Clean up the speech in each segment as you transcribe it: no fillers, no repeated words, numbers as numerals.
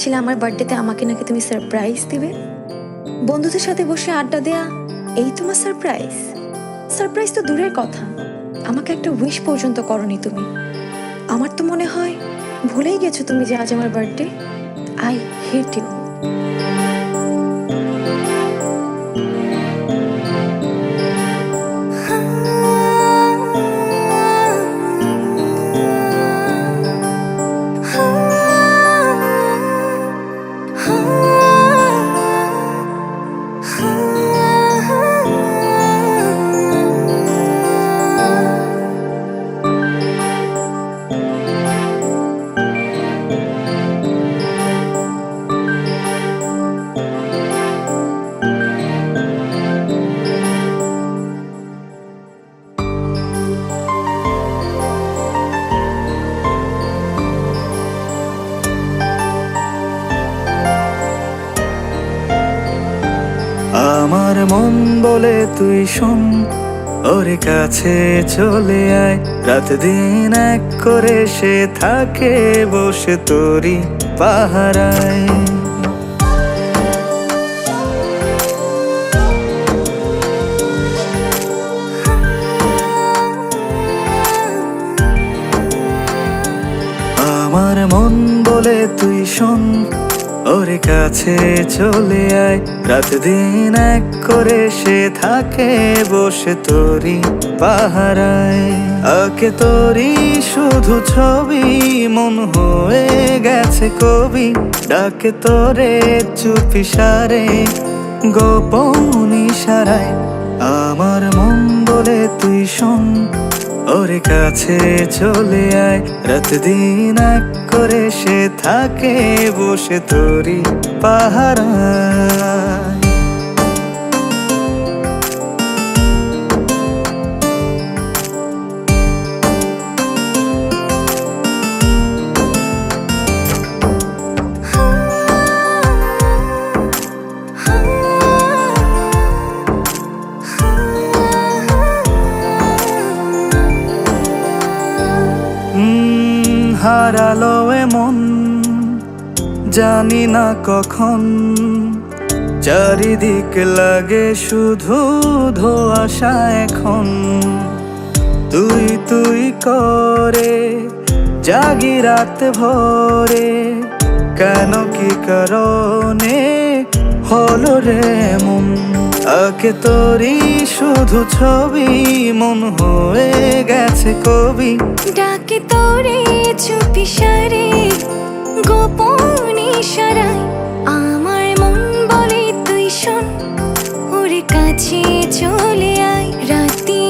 বলেছিলে আমার বার্থডেতে আমাকে নাকি তুমি সারপ্রাইজ দিবে। বন্ধুদের সাথে বসে আড্ডা দেয়া এই তোমার সারপ্রাইজ? সারপ্রাইজ তো দূরের কথা, আমাকে একটা উইশ পর্যন্ত করনি তুমি। আমার তো মনে হয় ভুলেই গেছো তুমি যে আজ আমার বার্থডে। I hate you. আমার মন বলে তুই শোন, ওর কাছে চলে আয়। রাত দিন এক করে সে থাকে বসে তোরি পাহারায়। আমার মন বলে তুই শোন, ওর কাছে চলে আয়। রাত দিন এক করে সে থাকে বসে তোরি পাহারায়। আঁকে তোরি শুধু ছবি, মন হয়ে গেছে কবি। ডাকে তোরে চুপি সারে, গোপন ইশারায়। আমার মন বলে তুই শোন, ওর কাছে চলে আয়। রাত দিন এক করে সে থাকে বসে তোরি পাহারায়। হারালো এমন জানি না কখন, চারিদিক লাগে শুধু ধোঁয়াশা এখন। তুই তুই করে জাগি রাত ভরে, কেন কি কারণে হলো রে মন। আঁকে তোরি শুধু ছবি, মন হয়ে গেছে কবি। ডাকে তোরে চুপি সারে, গোপন ইশারায়। আমার মন বলে তুই শোন, ওর কাছে চলে আয়। রাতি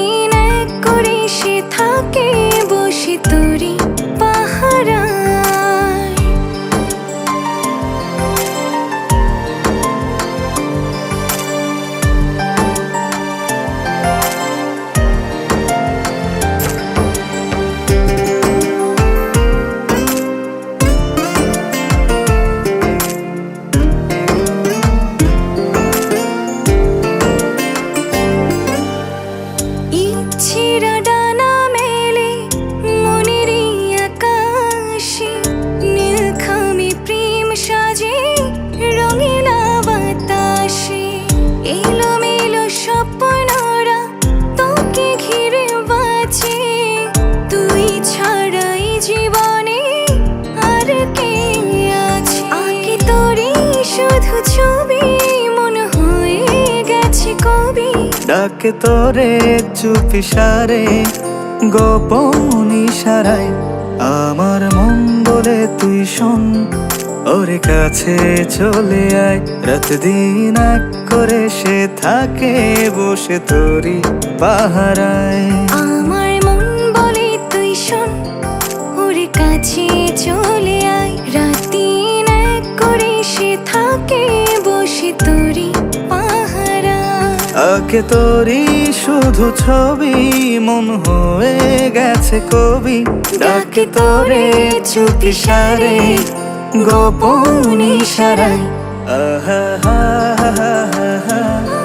এক করে সে থাকে বসে তোরি পাহারায়। ইচ্ছেরা ডানা মেলে মনেরই আকাশে, নীলখামে প্রেম সাজে রঙিলা বাতাসে। এলোমেলো স্বপ্নরা তোকে ঘিরে বাঁচে, তুই ছাড়াই জীবনে আর কে আছে। আঁকে তোরে শুধু ছবি, মন হয়ে গেছে কবি। ডাকে তোরে চুপি সারে, গোপন ইশারায়। আমার মন বলে তুই শোন, ওর কাছে চলে আয়। রাত দিন এক করে সে থাকে বসে তোরি পাহারায়। আমার মন বলে তুই শোন, ওর কাছে চলে আয়। রাতি এক করে সে থাকে বসে তোরি পাহারায়। আঁকে তোরি শুধু ছবি, মন হয়ে গেছে কবি। ডাকে তোরে চুপি সারে, গোপন ইশারায়। আহা হা হা হা হা।